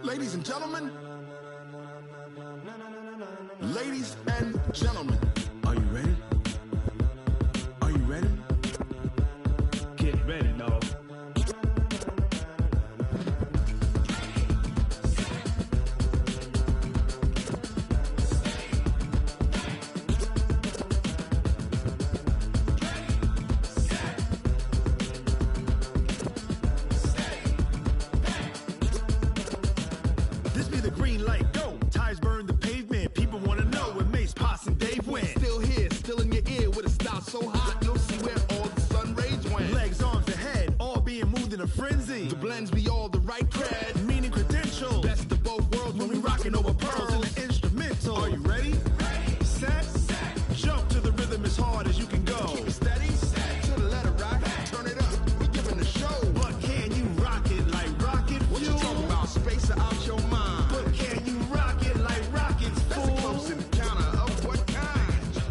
Ladies and gentlemen. Ladies and gentlemen. Are you ready? Are you ready? Get ready, no. This be the green light, go. Tires burn the pavement. People want to know where Mace, Potts, and Dave went. Still here, still in your ear with a style so hot, you'll see where all the sun rays went. Legs, arms, and head, all being moved in a frenzy. The blends be all the right cred, meaning credentials. Best of both worlds when we rockin' over pearls in the instrumental. Are you ready? Ready. Set. Jump to the rhythm as hard as you can go. Keep it steady. To the letter rock. Turn it up. We giving the show. But can you rock it like rocket fuel? What you talking about? Space or out your mind? But can you rock it like rockets, fool? That's a close encounter of what kind?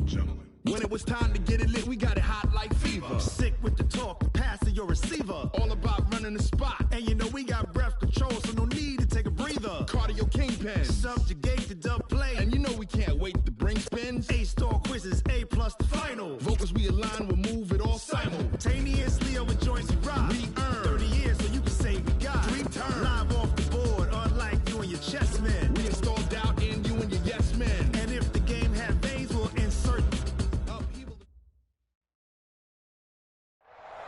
Gentlemen. When it was time to get it lit, we got it hot like fever. Sick with the talk, the pass to your receiver. All about running the spot. And you know we got breath control, so no need to take a breather. Cardio kingpin. Subjugate the dub play. And you know we can't wait to bring spins. A-star quizzes, A+ the final. Vocals we align, we'll move it all simultaneously over joints we rock. We earn 30 years, so you can say we got 3 turns. Live off the board, unlike you and your chess men. We install doubt in you and your yes men. And if the game had veins, we'll insert upheaval.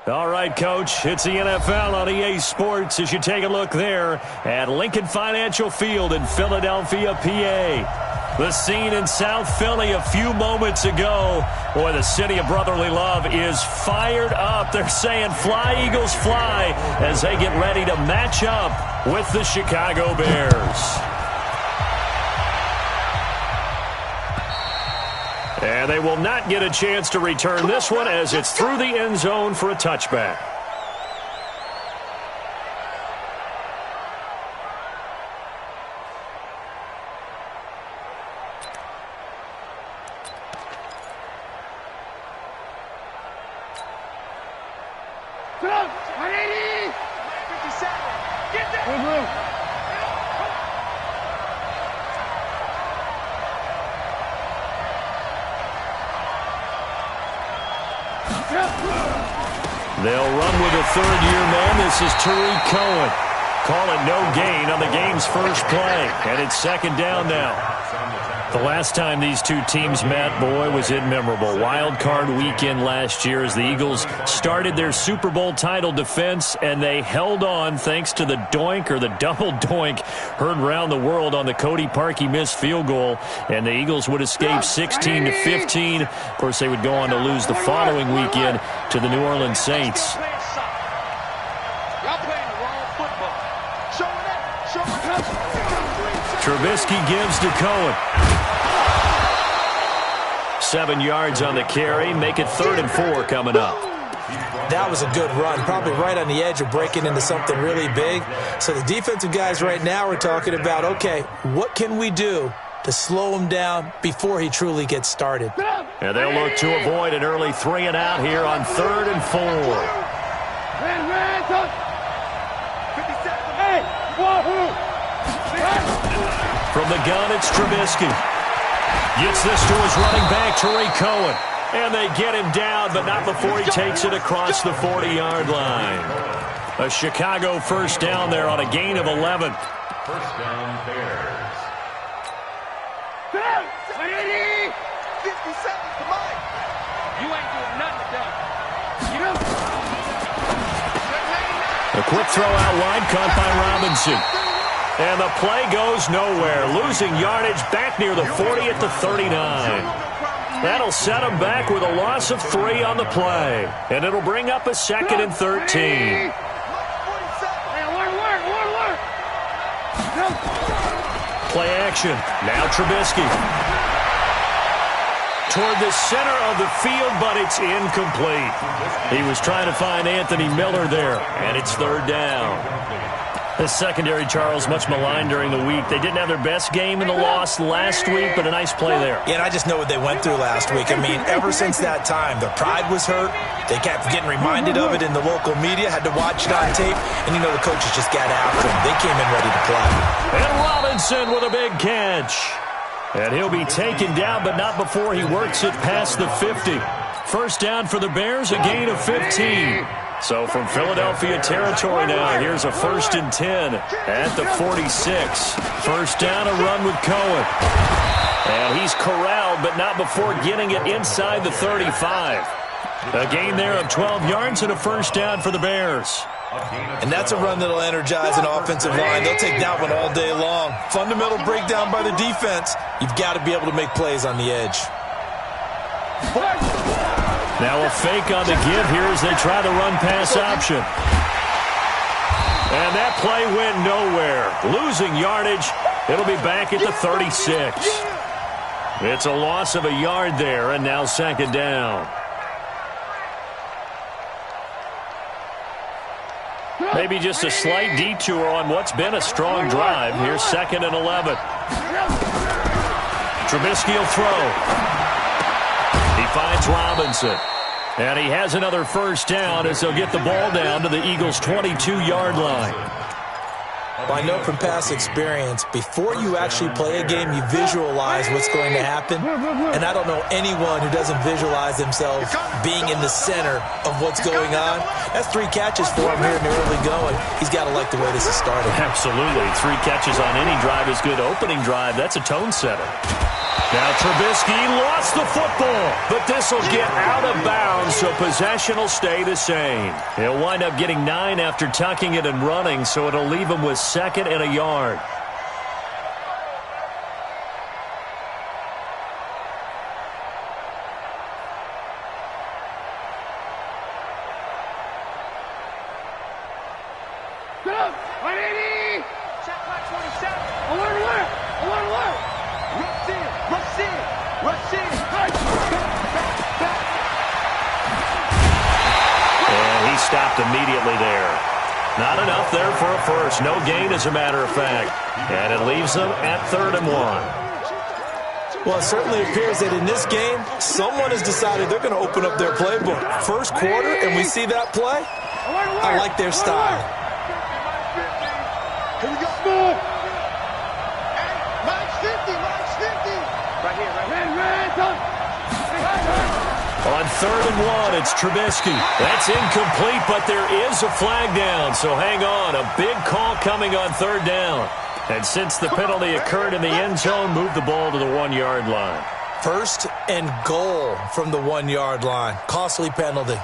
All right, Coach, it's the NFL on EA Sports as you take a look there at Lincoln Financial Field in Philadelphia, PA. The scene in South Philly a few moments ago. Boy, the city of brotherly love is fired up. They're saying fly, Eagles, fly as they get ready to match up with the Chicago Bears. And they will not get a chance to return this one as it's through the end zone for a touchback. They'll run with a third-year man. This is Tariq Cohen. Call it no gain on the game's first play. And it's second down now. The last time these two teams met, boy, was it memorable. Wild card weekend last year as the Eagles started their Super Bowl title defense, and they held on thanks to the doink or the double doink heard around the world on the Cody Parkey missed field goal, and the Eagles would escape 16-15. Of course, they would go on to lose the following weekend to the New Orleans Saints. Trubisky gives to Cohen. 7 yards on the carry. Make it 3rd and 4 coming up. That was a good run. Probably right on the edge of breaking into something really big. So the defensive guys right now are talking about, okay, what can we do to slow him down before he truly gets started? And they'll look to avoid an early 3 and out here on 3rd and 4. From the gun, it's Trubisky. Gets this to his running back, Tariq Cohen. And they get him down, but not before he takes it across the 40-yard line. A Chicago first down there on a gain of 11. First down, Bears. 50 seconds to Mike. You ain't doing nothing to A quick throw out wide, caught by Robinson. And the play goes nowhere. Losing yardage back near the 40 at the 39. That'll set him back with a loss of 3 on the play. And it'll bring up a 2nd and 13. Play action. Now Trubisky. Toward the center of the field, but it's incomplete. He was trying to find Anthony Miller there, and it's 3rd down. The secondary, Charles, much maligned during the week. They didn't have their best game in the loss last week, but a nice play there. Yeah, and I just know what they went through last week. I mean, ever since that time, their pride was hurt. They kept getting reminded of it in the local media, had to watch it on tape, and, the coaches just got after them. They came in ready to play. And Robinson with a big catch. And he'll be taken down, but not before he works it past the 50. First down for the Bears, a gain of 15. So from Philadelphia territory now, here's a 1st and 10 at the 46. First down, a run with Cohen. And he's corralled, but not before getting it inside the 35. A gain there of 12 yards and a first down for the Bears. And that's a run that'll energize an offensive line. They'll take that one all day long. Fundamental breakdown by the defense. You've got to be able to make plays on the edge. Now a fake on the give here as they try the run-pass option. And that play went nowhere. Losing yardage. It'll be back at the 36. It's a loss of a yard there, and now second down. Maybe just a slight detour on what's been a strong drive. Here's 2nd and 11. Trubisky will throw. He finds Robinson. And he has another first down as they'll get the ball down to the Eagles' 22-yard line. Well, I know from past experience, before you actually play a game, you visualize what's going to happen. And I don't know anyone who doesn't visualize themselves being in the center of what's going on. That's 3 catches for him here in the early going. He's got to like the way this is starting. Absolutely. 3 catches on any drive is good. Opening drive, that's a tone setter. Now Trubisky lost the football, but this will get out of bounds, so possession will stay the same. He'll wind up getting 9 after tucking it and running, so it'll leave him with 2nd and a yard. Stopped immediately there. Not enough there for a first. No gain, as a matter of fact. And it leaves them at 3rd and 1. Well, it certainly appears that in this game, someone has decided they're going to open up their playbook. First quarter, and we see that play. I like their style. Here we go. Mike's 50. Right here. On 3rd and 1, it's Trubisky. That's incomplete, but there is a flag down, so hang on. A big call coming on 3rd down. And since the penalty occurred in the end zone, move the ball to the 1-yard line. 1st and goal from the 1-yard line. Costly penalty.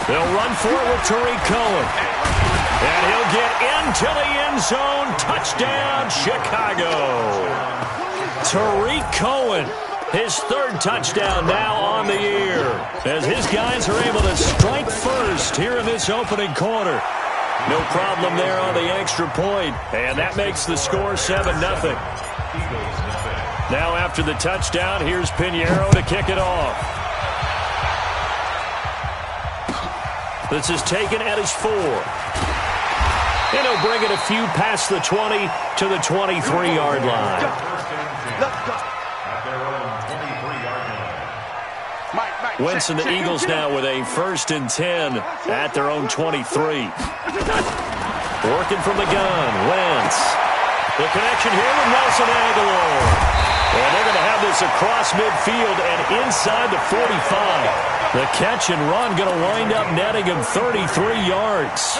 They'll run for it with Tariq Cohen. And he'll get into the end zone. Touchdown, Chicago. Tariq Cohen, his 3rd touchdown now on the year, as his guys are able to strike first here in this opening quarter. No problem there on the extra point, and that makes the score 7-0. Now after the touchdown, here's Pinheiro to kick it off. This is taken at his 4. And he'll bring it a few past the 20 to the 23-yard line. Wentz and the Eagles now with a 1st and 10 at their own 23. Working from the gun, Wentz. The connection here with Nelson Aguilar. And they're going to have this across midfield and inside the 45. The catch and run going to wind up netting him 33 yards.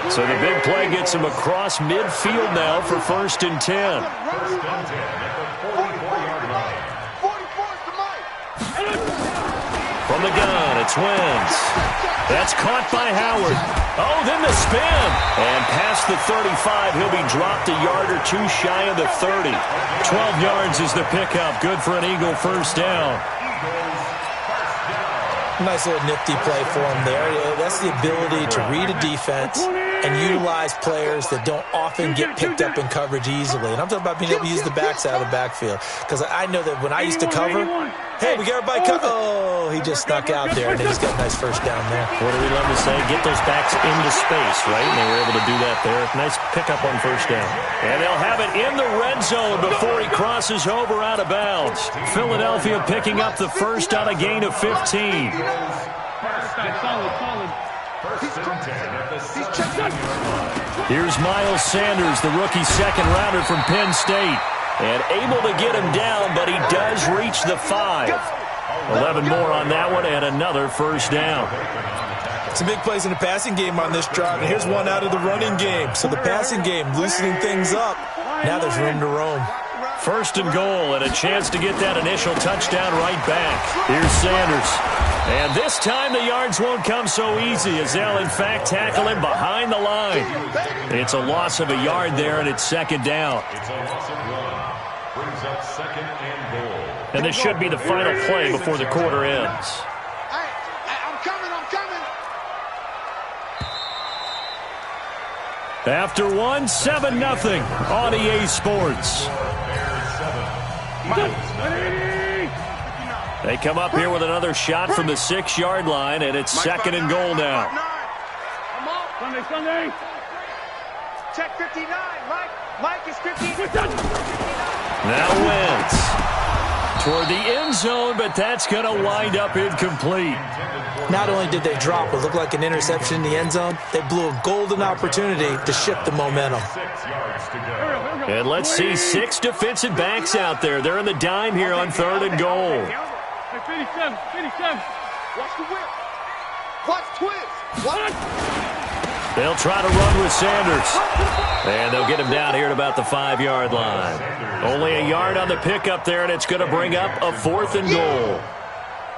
So the big play gets him across midfield now for 1st and 10. From the gun, it's Wentz. That's caught by Howard. Oh, then the spin. And past the 35, he'll be dropped a yard or 2 shy of the 30. 12 yards is the pickup. Good for an Eagle first down. Nice little nifty play for him there. Yeah, that's the ability to read a defense, and utilize players that don't often get picked up in coverage easily. And I'm talking about being able to use the backside of the backfield. Because I know that when I used to cover, hey, we got everybody cover. Oh, he just snuck out there, and then he's got a nice first down there. What do we love to say? Get those backs into space, right? And they were able to do that there. Nice pickup on first down. And they'll have it in the red zone before he crosses over out of bounds. Philadelphia picking up the first on a gain of 15. Here's Miles Sanders, the rookie second-rounder from Penn State. And able to get him down, but he does reach the 5. 11 more on that one, and another first down. Some big plays in the passing game on this drive, and here's one out of the running game. So the passing game loosening things up. Now there's room to roam. First and goal, and a chance to get that initial touchdown right back. Here's Sanders. And this time the yards won't come so easy as they'll, in fact, tackle him behind the line. It's a loss of a yard there, and it's second down. It's a loss of 1. Brings up second and goal. And this should be the final play before the quarter ends. I'm coming. After 7-0 on EA Sports. They come up here with another shot from the 6-yard line, and it's second and goal now. Sunday. Check 59. Mike is 59. Now Wentz toward the end zone, but that's going to wind up incomplete. Not only did they drop what looked like an interception in the end zone, they blew a golden opportunity to shift the momentum. 6 yards to go. And let's see 6 defensive backs out there. They're in the dime here on third and goal. 57. Watch the whip. Watch twist. Watch. They'll try to run with Sanders. And they'll get him down here at about the 5-yard line. Only a yard on the pickup there, and it's going to bring up a 4th and goal.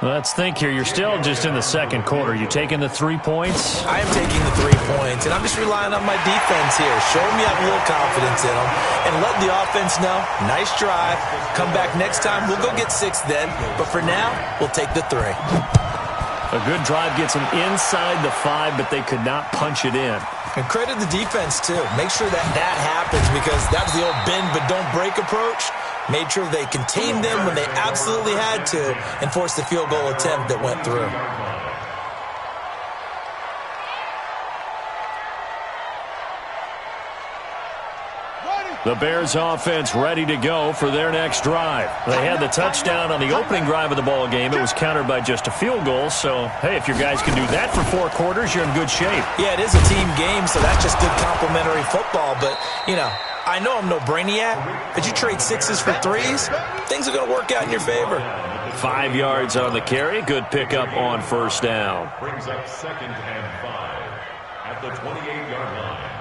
Let's think here. You're still just in the second quarter. You taking the 3 points? I am taking the 3 points, and I'm just relying on my defense here. Show me I have a little confidence in them, and let the offense know, nice drive. Come back next time. We'll go get 6 then, but for now, we'll take the 3. A good drive gets them inside the 5, but they could not punch it in. And credit the defense, too. Make sure that happens, because that was the old bend but don't break approach. Made sure they contained them when they absolutely had to and forced the field goal attempt that went through. The Bears offense ready to go for their next drive. They had the touchdown on the opening drive of the ball game. It was countered by just a field goal. So, hey, if your guys can do that for 4 quarters, you're in good shape. Yeah, it is a team game, so that's just good complementary football. But, you know, I know I'm no brainiac, but you trade 6s for 3s, things are going to work out in your favor. 5 yards on the carry. Good pickup on first down. Brings up second and 5 at the 28-yard line.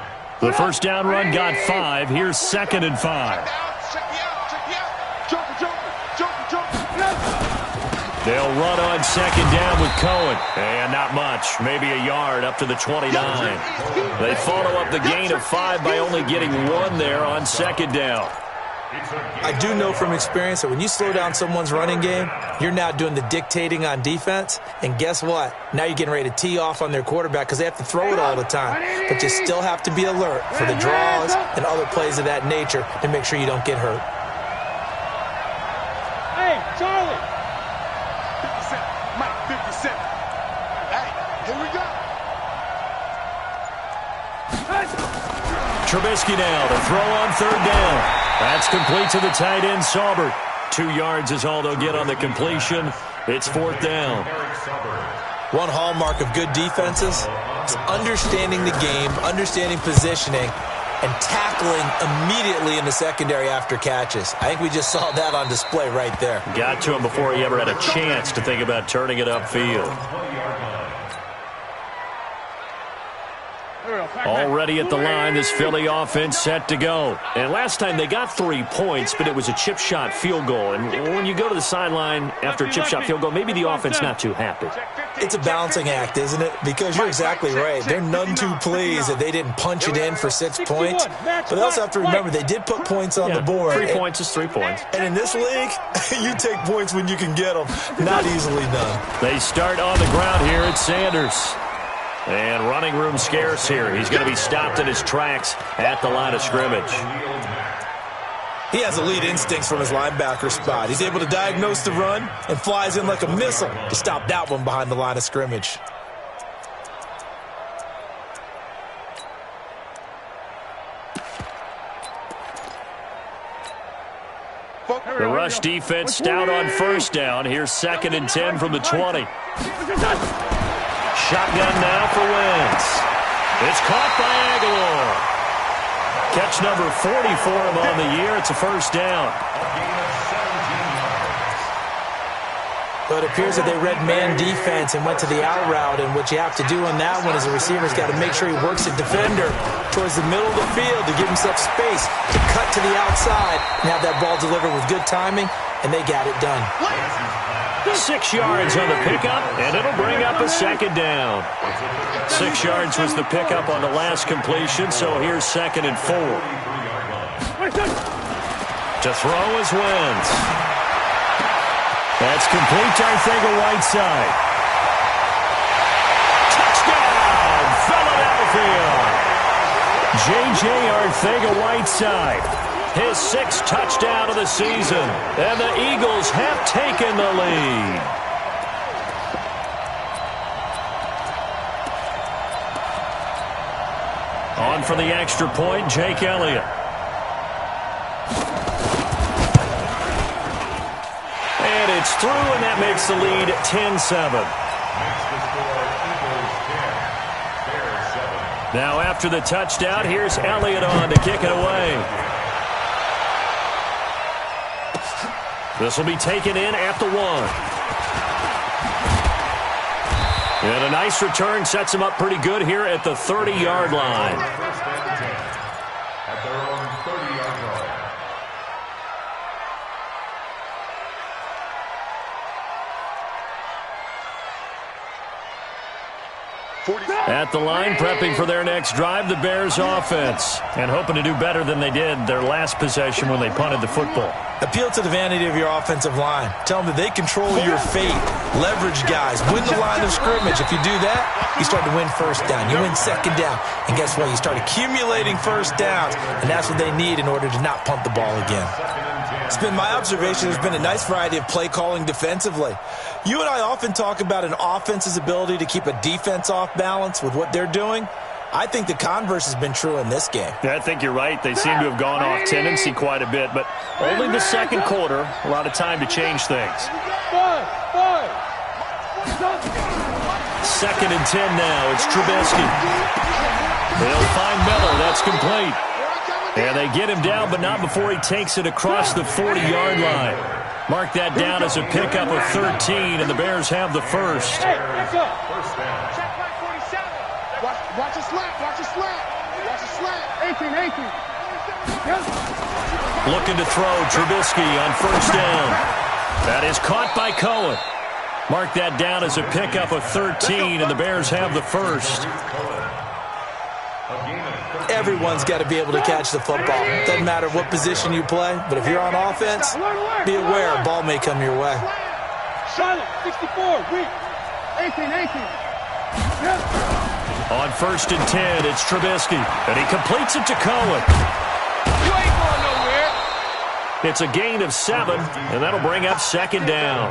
The first down run got 5. Here's second and 5. They'll run on second down with Cohen. And not much. Maybe a yard up to the 29. They follow up the gain of 5 by only getting 1 there on second down. I do know from experience that when you slow down someone's running game, you're now doing the dictating on defense. And guess what? Now you're getting ready to tee off on their quarterback because they have to throw it all the time. But you still have to be alert for the draws and other plays of that nature to make sure you don't get hurt. Hey, Charlie. 57. Mike, 57. Hey, here we go. Trubisky now to throw on third down. That's complete to the tight end, Saubert. 2 yards is all they'll get on the completion. It's 4th down. One hallmark of good defenses is understanding the game, understanding positioning, and tackling immediately in the secondary after catches. I think we just saw that on display right there. Got to him before he ever had a chance to think about turning it upfield. Already at the line, this Philly offense set to go. And last time they got 3 points, but it was a chip shot field goal. And when you go to the sideline after a chip shot field goal, maybe the offense not too happy. It's a balancing act, isn't it? Because you're exactly right. They're none too pleased that they didn't punch it in for 6 points. But they also have to remember they did put points on the board. 3 points is 3 points. And in this league, you take points when you can get them. Not easily done. They start on the ground here at Sanders. And running room scarce here. He's going to be stopped in his tracks at the line of scrimmage. He has elite instincts from his linebacker spot. He's able to diagnose the run and flies in like a missile to stop that one behind the line of scrimmage. The rush defense stout on first down. Here's 2nd and 10 from the 20. Shotgun now for Wentz. It's caught by Aguilar. Catch number 40 for him on the year. It's a first down. But it appears that they read man defense and went to the out route, and what you have to do on that one is the receiver's got to make sure he works the defender towards the middle of the field to give himself space to cut to the outside and have that ball delivered with good timing, and they got it done. 6 yards on the pickup, and it'll bring up a second down. 6 yards was the pickup on the last completion, so here's 2nd and 4. To throw is Wentz. That's complete to Arcega-Whiteside. Touchdown, Philadelphia! J.J. Arcega-Whiteside, his 6th touchdown of the season, and the Eagles have taken the lead. On for the extra point, Jake Elliott. And it's through, and that makes the lead 10-7. Now after the touchdown, here's Elliott on to kick it away. This will be taken in at the 1. And a nice return sets him up pretty good here at the 30-yard line. At their own 30-yard line. At the line, prepping for their next drive, the Bears offense, and hoping to do better than they did their last possession when they punted the football. Appeal to the vanity of your offensive line. Tell them that they control your fate. Leverage guys. Win the line of scrimmage. If you do that, you start to win first down. You win second down. And guess what? You start accumulating first downs, and that's what they need in order to not punt the ball again. It's been my observation there's been a nice variety of play calling defensively. You and I often talk about an offense's ability to keep a defense off balance with what they're doing. I think the converse has been true in this game. Yeah, I think you're right. They seem to have gone off tendency quite a bit, but only the second quarter, a lot of time to change things. 2nd and 10 now. It's Trubisky. They'll find Miller. That's complete. And they get him down, but not before he takes it across the 40-yard line. Mark that down as a pickup of 13, and the Bears have the first. Hey, let's go. First down. Check back 47. Watch a slant. Watch a slant. Watch a slant. 18. Looking to throw, Trubisky on first down. That is caught by Cohen. Mark that down as a pickup of 13, and the Bears have the first. Everyone's got to be able to catch the football. Doesn't matter what position you play, but if you're on offense, be aware a ball may come your way. Charlotte, 64, weak. 18. On 1st and 10, it's Trubisky, and he completes it to Cohen. You ain't going nowhere. It's a gain of 7, and that'll bring up 2nd down.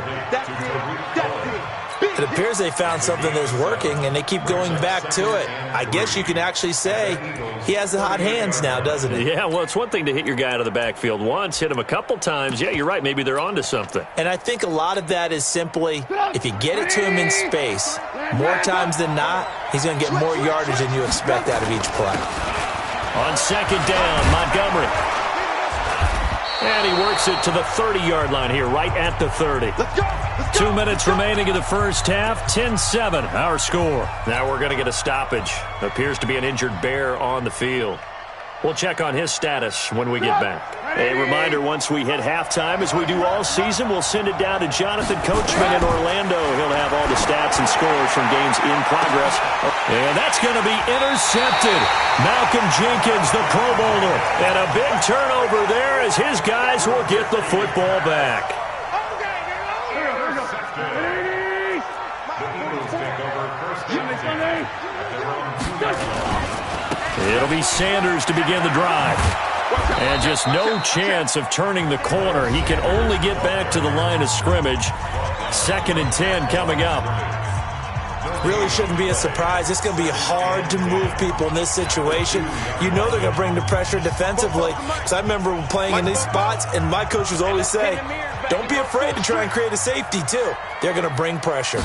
It appears they found something that's working, and they keep going back to it. I guess you can actually say he has the hot hands now, doesn't he? Yeah, well, it's one thing to hit your guy out of the backfield once, hit him a couple times. Yeah, you're right. Maybe they're onto something. And I think a lot of that is simply if you get it to him in space, more times than not, he's going to get more yardage than you expect out of each play. On 2nd down, Montgomery. And he works it to the 30-yard line here, right at the 30. Let's go. 2 minutes remaining in the first half, 10-7, our score. Now we're going to get a stoppage. Appears to be an injured Bear on the field. We'll check on his status when we get back. A reminder, once we hit halftime, as we do all season, we'll send it down to Jonathan Coachman in Orlando. He'll have all the stats and scores from games in progress. And that's going to be intercepted. Malcolm Jenkins, the Pro Bowler. And a big turnover there as his guys will get the football back. It'll be Sanders to begin the drive. And just no chance of turning the corner. He can only get back to the line of scrimmage. 2nd and 10 coming up. Really shouldn't be a surprise. It's going to be hard to move people in this situation. You know they're going to bring the pressure defensively. Because I remember playing in these spots, and my coaches always say, don't be afraid to try and create a safety, too. They're going to bring pressure.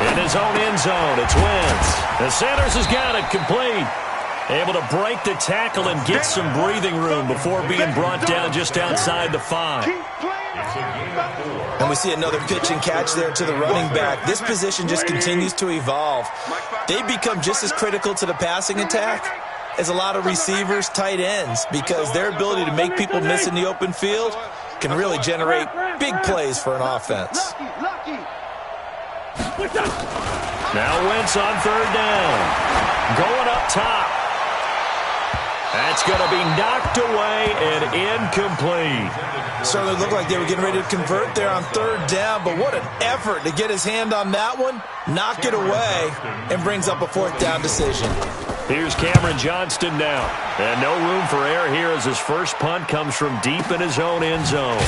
In his own end zone, it's Wentz. And Sanders has got it complete. Able to break the tackle and get some breathing room before being brought down just outside the 5. And we see another pitch and catch there to the running back. This position just continues to evolve. They become just as critical to the passing attack as a lot of receivers, tight ends, because their ability to make people miss in the open field can really generate big plays for an offense. Now Wentz on 3rd down. Going up top. That's going to be knocked away and incomplete. Certainly looked like they were getting ready to convert there on 3rd down, but what an effort to get his hand on that one, knock it away, and brings up a 4th down decision. Here's Cameron Johnston now. And no room for error here as his first punt comes from deep in his own end zone.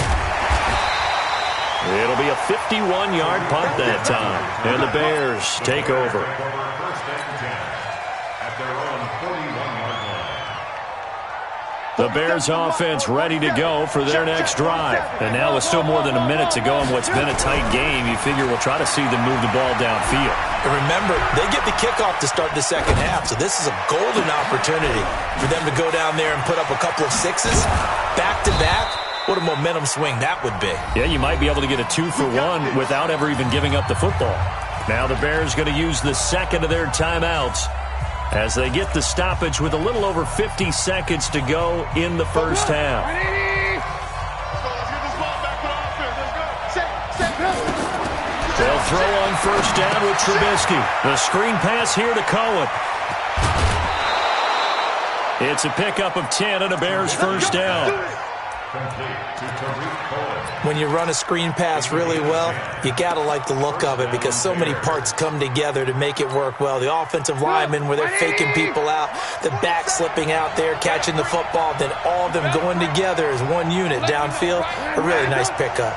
It'll be a 51-yard punt that time. And the Bears take over. The Bears offense ready to go for their next drive. And now with still more than a minute to go in what's been a tight game, you figure we'll try to see them move the ball downfield. And remember, they get the kickoff to start the second half, so this is a golden opportunity for them to go down there and put up a couple of sixes back-to-back. What a momentum swing that would be. Yeah, you might be able to get a 2-for-1 without ever even giving up the football. Now the Bears going to use the second of their timeouts as they get the stoppage with a little over 50 seconds to go in the first half. They'll throw on 1st down with Trubisky. The screen pass here to Cohen. It's a pickup of 10 and a Bears 1st down. When you run a screen pass really well, you got to like the look of it because so many parts come together to make it work well. The offensive linemen where they're faking people out, the back slipping out there, catching the football, then all of them going together as one unit downfield. A really nice pickup.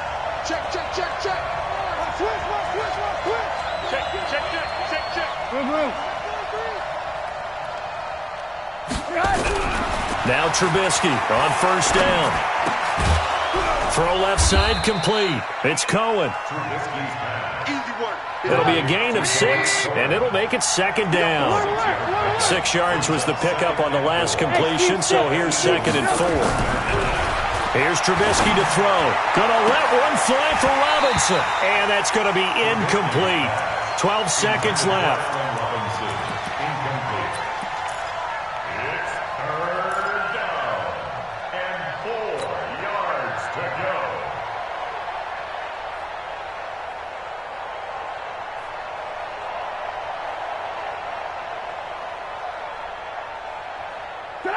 Check, check, check, check. Switch. Check. Now Trubisky on 1st down. Throw left side complete. It's Cohen. It'll be a gain of 6, and it'll make it 2nd down. 6 yards was the pickup on the last completion, so here's 2nd and 4. Here's Trubisky to throw. Gonna let one fly for Robinson, and that's gonna be incomplete. 12 seconds left.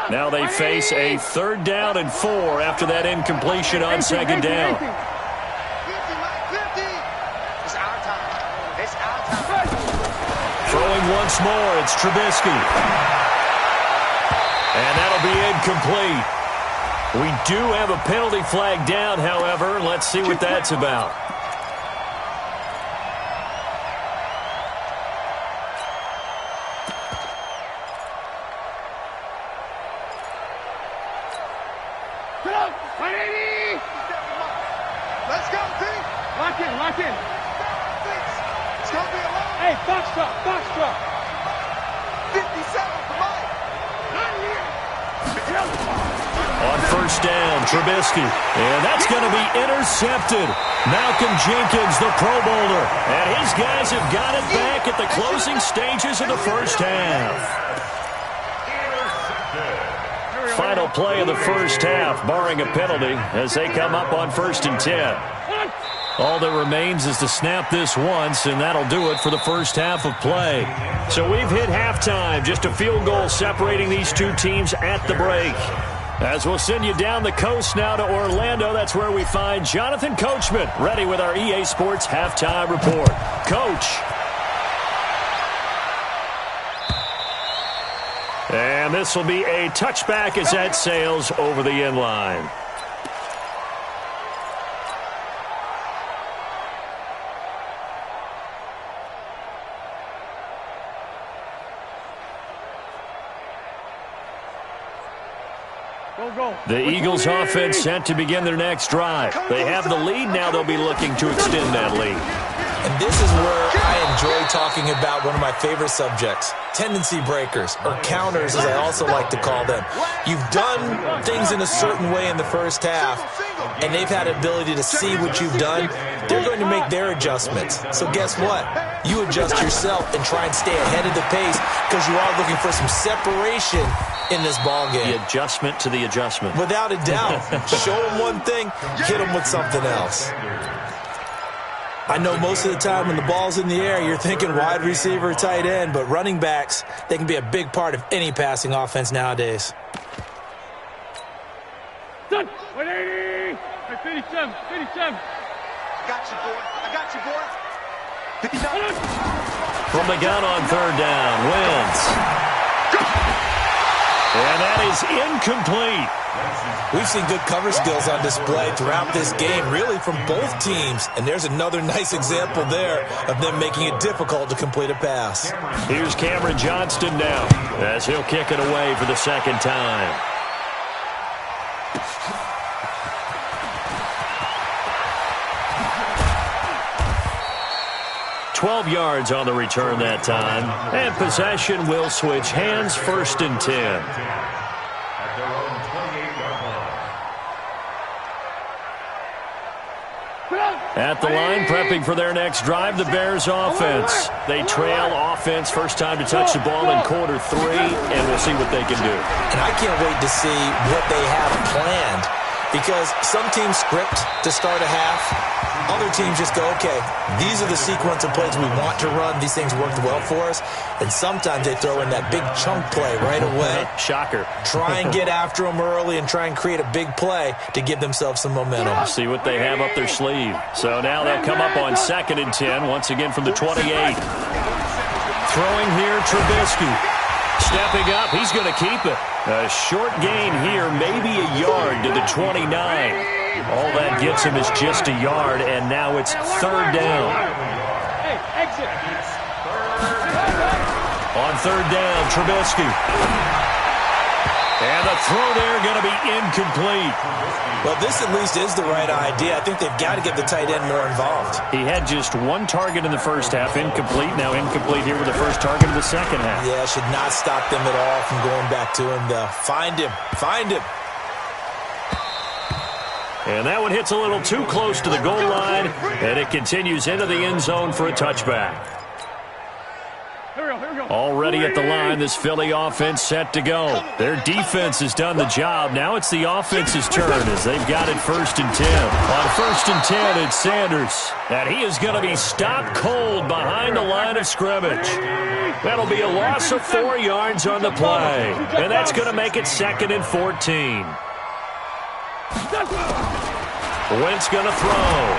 Now they face a 3rd down and 4 after that incompletion on 2nd down. Throwing once more, it's Trubisky. And that'll be incomplete. We do have a penalty flag down, however. Let's see what that's about. Lock in. It's going to be a long. Hey, box truck. 57 for Mike. Not here. On 1st down, Trubisky. And that's going to be intercepted. Malcolm Jenkins, the Pro Bowler. And his guys have got it back at the closing stages of the first half. Final play of the first half, barring a penalty, as they come up on 1st and 10. All that remains is to snap this once, and that'll do it for the first half of play. So we've hit halftime, just a field goal separating these two teams at the break. As we'll send you down the coast now to Orlando, that's where we find Jonathan Coachman, ready with our EA Sports Halftime Report. Coach. And this will be a touchback as that sails over the end line. The Eagles offense set to begin their next drive. They have the lead. Now they'll be looking to extend that lead. And this is where I enjoy talking about one of my favorite subjects, tendency breakers, or counters as I also like to call them. You've done things in a certain way in the first half, and they've had the ability to see what you've done. They're going to make their adjustments. So guess what? You adjust yourself and try and stay ahead of the pace because you are looking for some separation in this ball game. The adjustment to the adjustment. Without a doubt. Show them one thing, hit them with something else. I know most of the time when the ball's in the air, you're thinking wide receiver, tight end, but running backs, they can be a big part of any passing offense nowadays. 180! 57, 57. Got you, boy. I got you, boy. 59. From the gun on third down, Wentz. And that is incomplete. We've seen good cover skills on display throughout this game, really from both teams. And there's another nice example there of them making it difficult to complete a pass. Here's Cameron Johnston now as he'll kick it away for the second time. $12 yards on the return that time. And possession will switch hands, 1st and 10. At their own 28-yard line. At the line, prepping for their next drive, the Bears offense. They trail offense, first time to touch the ball in quarter 3, and we'll see what they can do. And I can't wait to see what they have planned, because some teams script to start a half. Other teams just go, okay, these are the sequence of plays we want to run. These things worked well for us. And sometimes they throw in that big chunk play right away. Shocker. Try and get after them early and try and create a big play to give themselves some momentum. See what they have up their sleeve. So now they'll come up on 2nd and 10, once again from the 28. Throwing here, Trubisky. Stepping up, he's going to keep it. A short gain here, maybe a yard to the 29. All that gets him is just a yard, and now it's 3rd down. Hey, exit. On 3rd down, Trubisky. And the throw there going to be incomplete. Well, this at least is the right idea. I think they've got to get the tight end more involved. He had just 1 target in the first half, incomplete. Now incomplete here with the first target of the second half. Yeah, should not stop them at all from going back to him, though. Find him. Find him. And that one hits a little too close to the goal line, and it continues into the end zone for a touchback. Here we go. Already at the line, this Philly offense set to go. Their defense has done the job. Now it's the offense's turn as they've got it 1st and 10. On 1st and 10, it's Sanders. And he is going to be stopped cold behind the line of scrimmage. That'll be a loss of 4 yards on the play. And that's going to make it 2nd and 14. Wentz going to throw.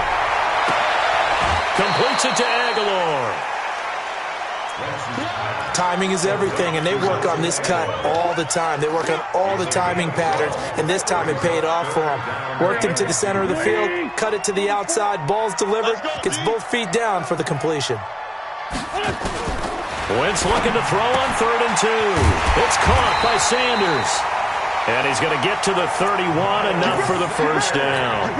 Completes it to Aguilar. Timing is everything, and they work on this cut all the time. They work on all the timing patterns, and this time it paid off for them. Worked him to the center of the field, cut it to the outside, ball's delivered, gets both feet down for the completion. Wentz looking to throw on 3rd and 2. It's caught by Sanders. And he's going to get to the 31, enough for the first down.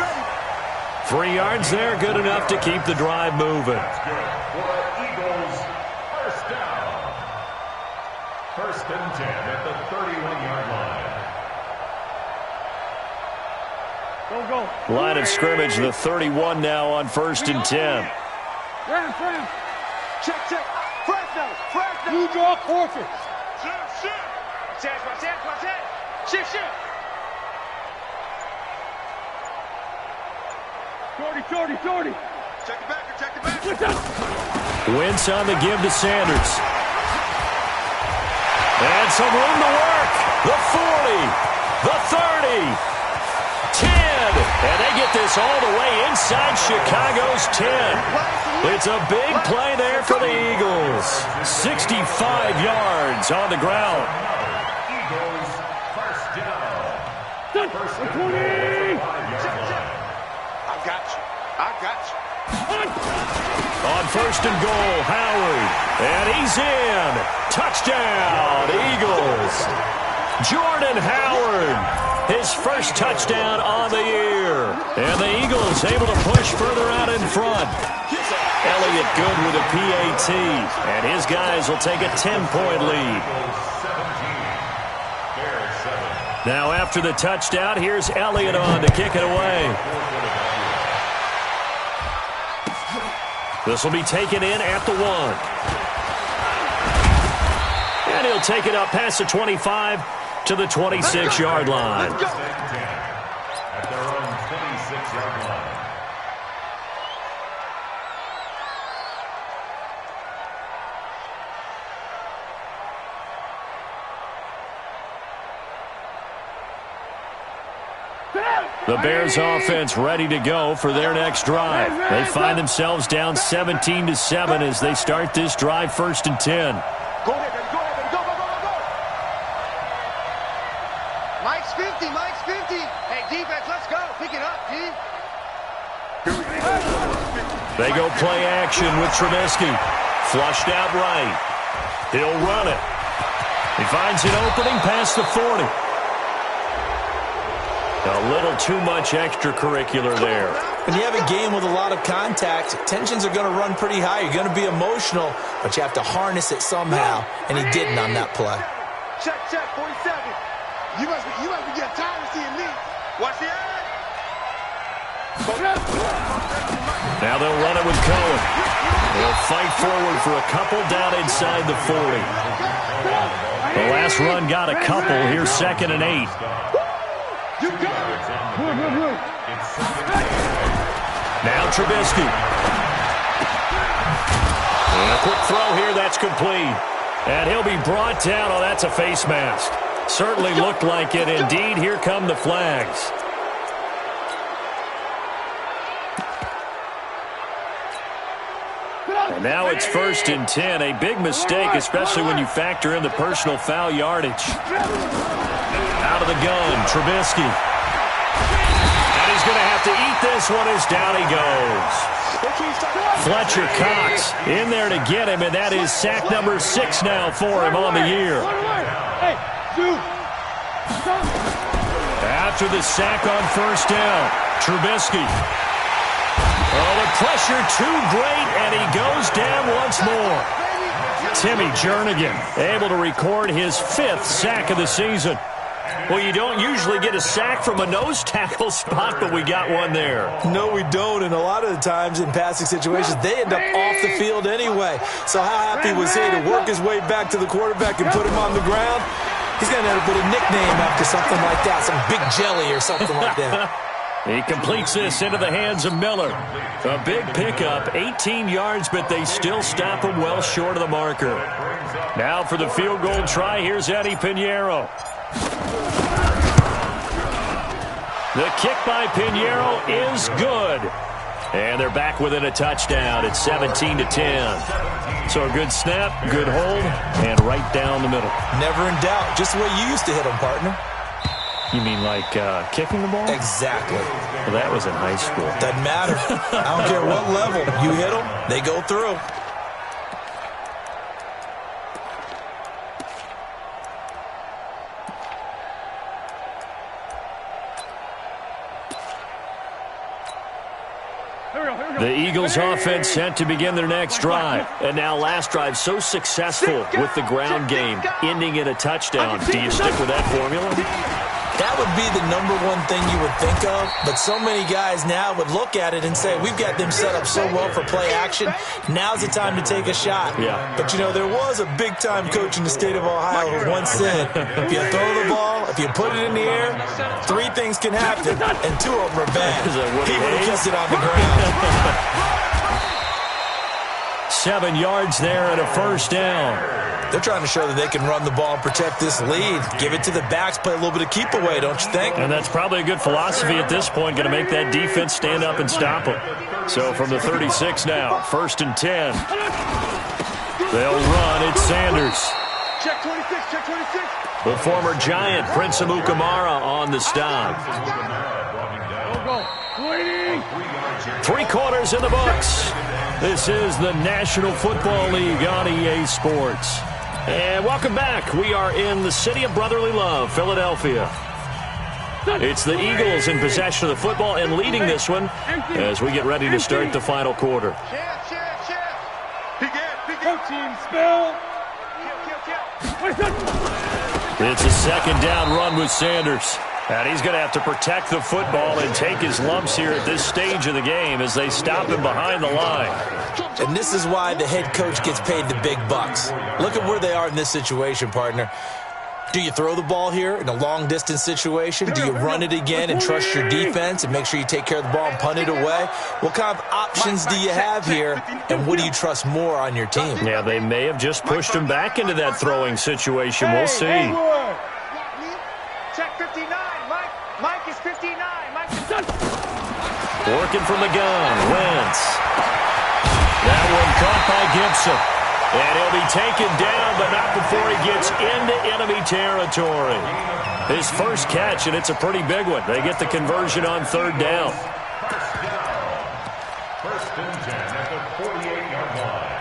3 yards there, good enough to keep the drive moving. Eagles, first down. 1st and 10 at the 31-yard line. Go. Line of scrimmage, the 31 now on 1st and 10. Ram. Check. Fresno. You draw forfeit. Shift. Shift. 40. Check the back. Wentz on the give to Sanders. And some room to work. The 40, the 30, 10. And they get this all the way inside Chicago's 10. It's a big play there for the Eagles. 65 yards on the ground. I got you. I got you. On first and goal, Howard. And he's in. Touchdown, Eagles. Jordan Howard, his first touchdown on the year. And the Eagles able to push further out in front. Elliott good with a PAT. And his guys will take a 10-point lead. Now after the touchdown, here's Elliott on to kick it away. This will be taken in at the 1. And he'll take it up past the 25 to the 26-yard line. At their own 26-yard line. The Bears offense ready to go for their next drive. They find themselves down 17-7 as they start this drive 1st and 10. Go ahead, baby. Go ahead, baby. Go, go, go, go, go. Mike's 50. Mike's 50. Hey, defense, let's go. Pick it up, D. They go play action with Trubisky. Flushed out right. He'll run it. He finds an opening past the 40. A little too much extracurricular there. When you have a game with a lot of contact, tensions are going to run pretty high. You're going to be emotional, but you have to harness it somehow, and he didn't on that play. Check, 47. You must be getting tired of seeing me. Watch the eye. Now they'll run it with Cohen. They'll fight forward for a couple down inside the 40. The last run got a couple. Here's 2nd and 8. Now Trubisky. And a quick throw here, that's complete. And he'll be brought down. Oh, that's a face mask. Certainly looked like it. Indeed, here come the flags. And now it's 1st and 10. A big mistake, especially when you factor in the personal foul yardage. Out of the gun, Trubisky. And he's going to have to eat this one as down he goes. Fletcher Cox in there to get him, and that is sack number 6 now for him on the year. After the sack on 1st down, Trubisky. Oh, the pressure too great, and he goes down once more. Timmy Jernigan able to record his 5th sack of the season. Well, you don't usually get a sack from a nose tackle spot, but we got one there. No, we don't, and a lot of the times in passing situations, they end up off the field anyway. So how happy was he to work his way back to the quarterback and put him on the ground? He's going to end up with a nickname after something like that, some Big Jelly or something like that. He completes this into the hands of Miller. A big pickup, 18 yards, but they still stop him well short of the marker. Now for the field goal try, here's Eddie Pinheiro. The kick by Pinheiro is good. And they're back within a touchdown at 17-10. So a good snap, good hold, and right down the middle. Never in doubt. Just the way you used to hit them, partner. You mean like kicking the ball? Exactly. Well, that was in high school. Doesn't matter. I don't care what level. You hit them, they go through. The Eagles offense set to begin their next drive. And now last drive so successful with the ground game, ending in a touchdown. Do you stick with that formula? That would be the number one thing you would think of, but so mmany guys now would look at it and say, we've got them set up so well for play action, now's the time to take a shot. Yeah. But, you know, there was a big-time coach in the state of Ohio who once said, if you throw the ball, if you put it in the air, 3 things can happen, and 2 of them are bad. He would have kept it on the ground. 7 yards there and a first down. They're trying to show that they can run the ball and protect this lead. Give it to the backs, play a little bit of keep away, don't you think? And that's probably a good philosophy at this point, going to make that defense stand up and stop them. So from the 36 now, 1st and 10. They'll run. It's Sanders. Check 26, check 26. The former Giant, Prince Amukamara, on the stop. 3 quarters in the books. This is the National Football League on EA Sports. And welcome back. We are in the city of brotherly love, Philadelphia. It's the Eagles in possession of the football and leading this one as we get ready to start the final quarter. It's a second down run with Sanders. And he's going to have to protect the football and take his lumps here at this stage of the game as they stop him behind the line. And this is why the head coach gets paid the big bucks. Look at where they are in this situation, partner. Do you throw the ball here in a long-distance situation? Do you run it again and trust your defense and make sure you take care of the ball and punt it away? What kind of options do you have here, and what do you trust more on your team? Yeah, they may have just pushed him back into that throwing situation. We'll see. Check 59. Mike is 59. Mike is done. Working from the gun. Wentz. That one caught by Gibson. And he'll be taken down, but not before he gets into enemy territory. His first catch, and it's a pretty big one. They get the conversion on 3rd down. First and 10 at the 48-yard line.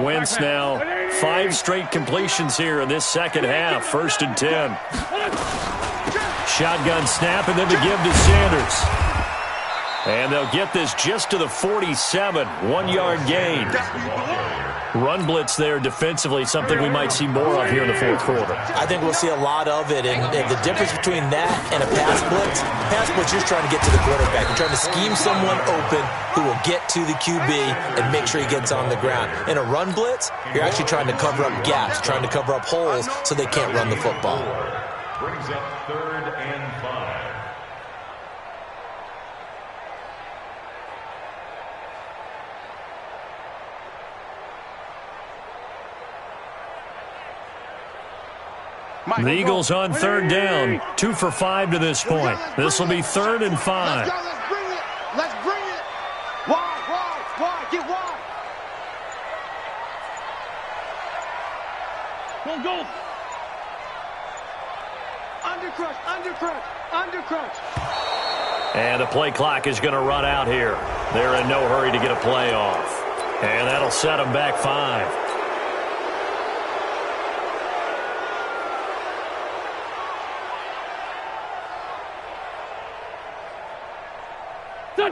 Wentz now 5 straight completions here in this second half. 1st and 10. Shotgun snap and then to give to Sanders. And they'll get this just to the 47. 1-yard gain. Run blitz there defensively, something we might see more of here in the 4th quarter. I think we'll see a lot of it, and the difference between that and a pass blitz, you're trying to get to the quarterback. You're trying to scheme someone open who will get to the QB and make sure he gets on the ground. In a run blitz, you're actually trying to cover up gaps, trying to cover up holes so they can't run the football. Brings up 3rd and 5. The Eagles on 3rd down. 2 for 5 to this point. This will be 3rd and 5. Let's go, let's bring it. Let's bring it. Wide, get wide. Go. Undercrunch. And the play clock is going to run out here. They're in no hurry to get a play off. And that'll set them back 5.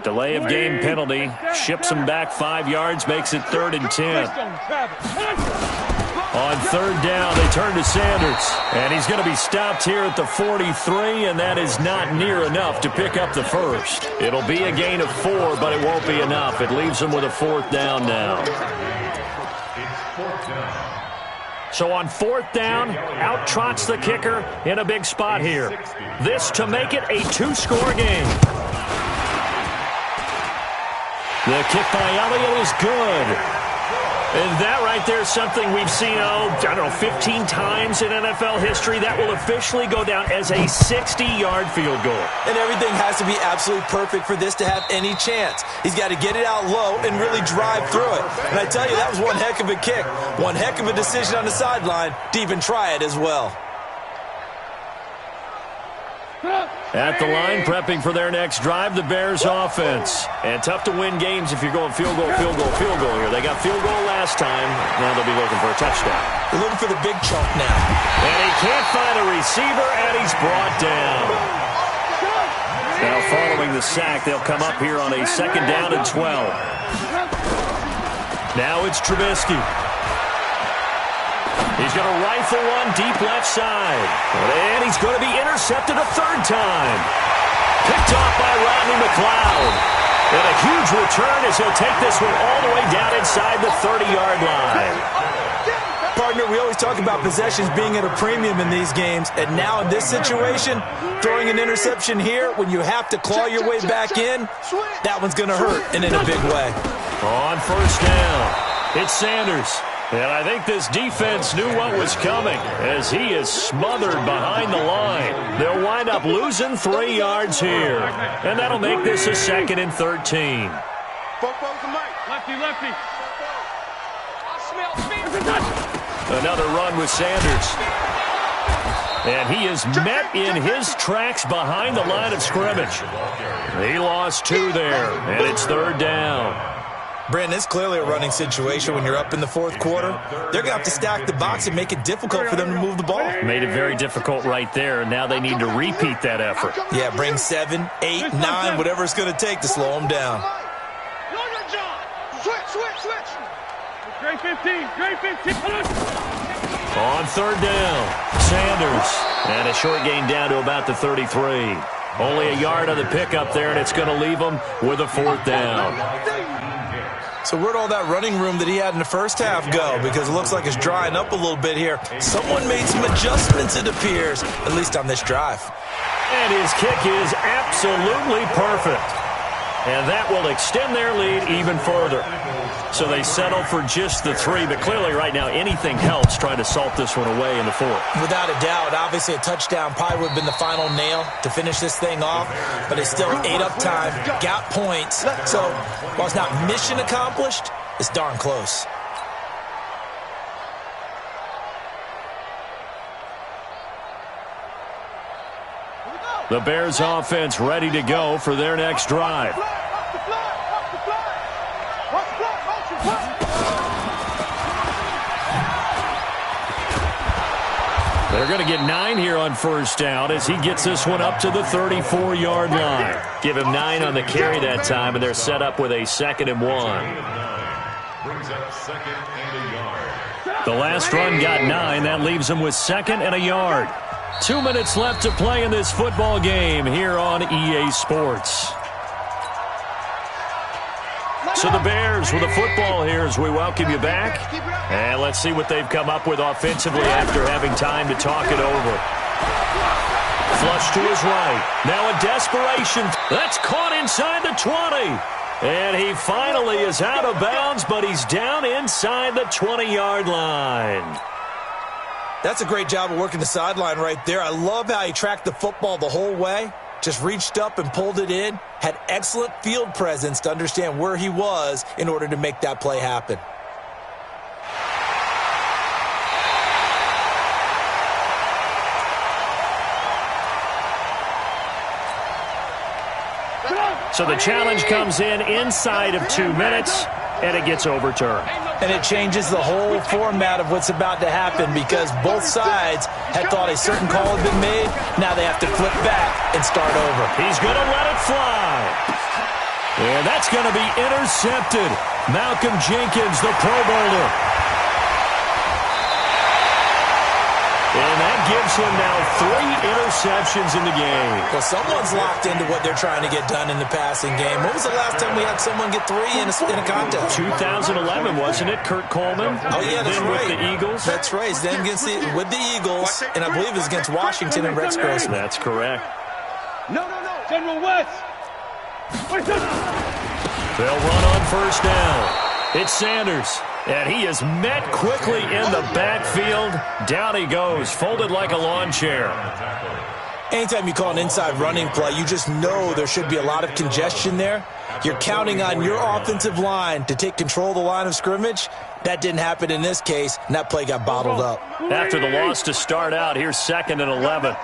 Delay of game penalty. Ships them back 5 yards. Makes it 3rd and 10. On 3rd down, they turn to Sanders. And he's going to be stopped here at the 43, and that is not near enough to pick up the first. It'll be a gain of 4, but it won't be enough. It leaves them with a 4th down now. So on 4th down, out trots the kicker in a big spot here. This to make it a 2-score game. The kick by Elliott is good. And that right there is something we've seen, 15 times in NFL history. That will officially go down as a 60-yard field goal. And everything has to be absolutely perfect for this to have any chance. He's got to get it out low and really drive through it. And I tell you, that was one heck of a kick. One heck of a decision on the sideline to even try it as well. At the line, prepping for their next drive, the Bears offense. And tough to win games if you're going field goal here. They got field goal last time. Now they'll be looking for a touchdown. They're looking for the big chunk now. And he can't find a receiver, and he's brought down. Now following the sack, they'll come up here on a 2nd down and 12. Now it's Trubisky. He's going to rifle one deep left side. And he's going to be intercepted a 3rd time. Picked off by Rodney McLeod. And a huge return as he'll take this one all the way down inside the 30-yard line. Partner, we always talk about possessions being at a premium in these games. And now in this situation, throwing an interception here when you have to claw your way back in, that one's going to hurt and in a big way. On 1st down, it's Sanders. And I think this defense knew what was coming as he is smothered behind the line. They'll wind up losing 3 yards here. And that'll make this a 2nd and 13. Lefty, lefty. Another run with Sanders. And he is met in his tracks behind the line of scrimmage. He lost 2 there, and it's 3rd down. Brandon, it's clearly a running situation when you're up in the 4th quarter. They're going to have to stack the box and make it difficult for them to move the ball. Made it very difficult right there, and now they need to repeat that effort. Yeah, bring 7, 8, 9, whatever it's going to take to slow them down. Switch. Great 15, great 15. On 3rd down, Sanders. And a short gain down to about the 33. Only a yard on the pickup there, and it's going to leave him with a 4th down. So where'd all that running room that he had in the first half go? Because it looks like it's drying up a little bit here. Someone made some adjustments, it appears, at least on this drive. And his kick is absolutely perfect. And that will extend their lead even further. So they settle for just the 3, but clearly right now anything helps trying to salt this one away in the 4th. Without a doubt, obviously a touchdown probably would have been the final nail to finish this thing off, but they still ate up time, got points. So while it's not mission accomplished, it's darn close. The Bears offense ready to go for their next drive. They're going to get 9 here on 1st down as he gets this one up to the 34-yard line. Give him 9 on the carry that time, and they're set up with a 2nd and 1. Brings up 2nd and a yard. The last run got 9. That leaves him with 2nd and a yard. 2 minutes left to play in this football game here on EA Sports. So the Bears with a football here as we welcome you back. And let's see what they've come up with offensively after having time to talk it over. Flush to his right. Now a desperation. That's caught inside the 20. And he finally is out of bounds, but he's down inside the 20-yard line. That's a great job of working the sideline right there. I love how he tracked the football the whole way. Just reached up and pulled it in. Had excellent field presence to understand where he was in order to make that play happen. So the challenge comes in inside of 2 minutes, and it gets overturned. And it changes the whole format of what's about to happen because both sides had thought a certain call had been made. Now they have to flip back and start over. He's going to let it fly. And that's going to be intercepted. Malcolm Jenkins, the Pro Bowler. And that gives him now 3 interceptions in the game. Well, someone's locked into what they're trying to get done in the passing game. When was the last time we had someone get 3 in a contest? 2011, wasn't it? Kurt Coleman. Oh, yeah, that's then right. With the Eagles. That's right. Then with the Eagles, and I believe it was against Washington and Rex Grossman. That's correct. No. General West. They'll run on 1st down. It's Sanders. And he is met quickly in the backfield. Down he goes, folded like a lawn chair. Anytime you call an inside running play, you just know there should be a lot of congestion there. You're counting on your offensive line to take control of the line of scrimmage. That didn't happen in this case, and that play got bottled up. After the loss to start out, here's 2nd and 11.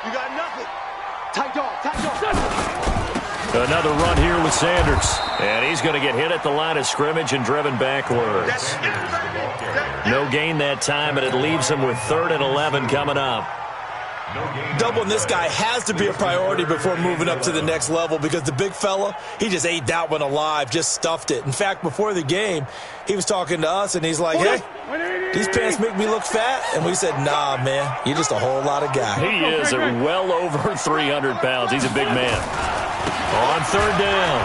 You got nothing. Tight dog. Another run here with Sanders. And he's going to get hit at the line of scrimmage and driven backwards. No gain that time, but it leaves him with 3rd and 11 coming up. Doubling this guy has to be a priority before moving up to the next level because the big fella, he just ate that one alive, just stuffed it. In fact, before the game, he was talking to us, and he's like, hey, these pants make me look fat? And we said, nah, man, you're just a whole lot of guy. He is at well over 300 pounds. He's a big man. On 3rd down,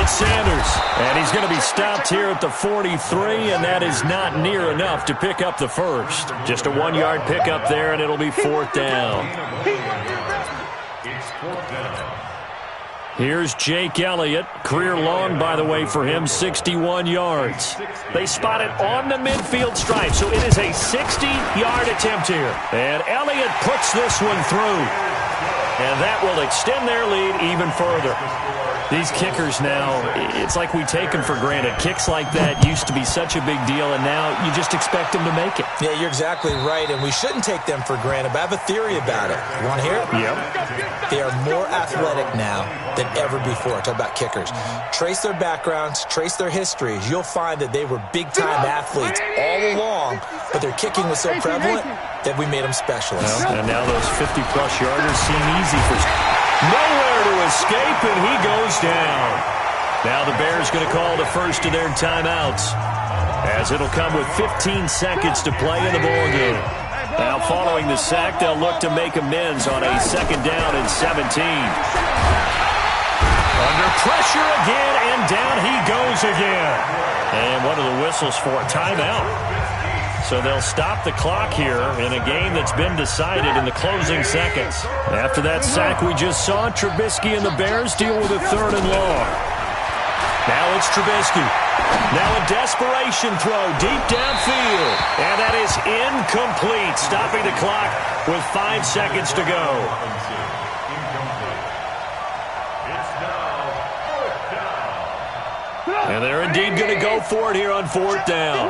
it's Sanders, and he's going to be stopped here at the 43, and that is not near enough to pick up the first. Just a 1-yard pickup there, and it'll be 4th down. It's 4th down. Here's Jake Elliott. Career long, by the way, for him, 61 yards. They spot it on the midfield stripe, so it is a 60-yard attempt here. And Elliott puts this one through. And that will extend their lead even further. These kickers now, it's like we take them for granted. Kicks like that used to be such a big deal, and now you just expect them to make it. Yeah, you're exactly right, and we shouldn't take them for granted, but I have a theory about it. You want to hear it? Yep. They are more athletic now than ever before. Talk about kickers. Trace their backgrounds, trace their histories. You'll find that they were big-time athletes all along, but their kicking was so prevalent that we made them specialists. Well, and now those 50-plus yarders seem easy for... Nowhere to escape, and he goes down. Now the Bears going to call the first of their timeouts, as it'll come with 15 seconds to play in the ballgame. Now following the sack, they'll look to make amends on a 2nd down and 17. Under pressure again, and down he goes again. And what are the whistles for? A timeout. So they'll stop the clock here in a game that's been decided in the closing seconds. After that sack we just saw, Trubisky and the Bears deal with a 3rd and long. Now it's Trubisky. Now a desperation throw deep downfield. And that is incomplete, stopping the clock with 5 seconds to go. And they're indeed going to go for it here on 4th down.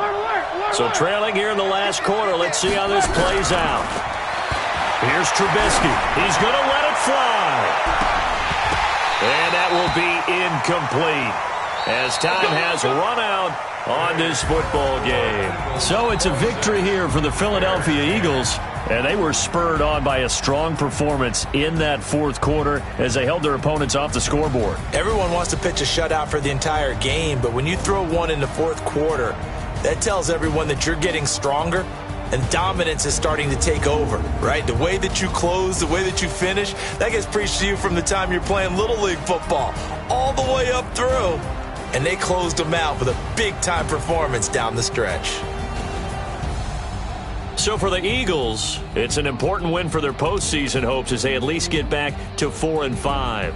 So trailing here in the last quarter. Let's see how this plays out. Here's Trubisky. He's going to let it fly. And that will be incomplete, as time has run out on this football game. So it's a victory here for the Philadelphia Eagles, and they were spurred on by a strong performance in that 4th quarter as they held their opponents off the scoreboard. Everyone wants to pitch a shutout for the entire game, but when you throw one in the 4th quarter, that tells everyone that you're getting stronger and dominance is starting to take over, right? The way that you close, the way that you finish, that gets preached to you from the time you're playing Little League football all the way up through. And they closed them out with a big-time performance down the stretch. So for the Eagles, it's an important win for their postseason hopes as they at least get back to 4-5.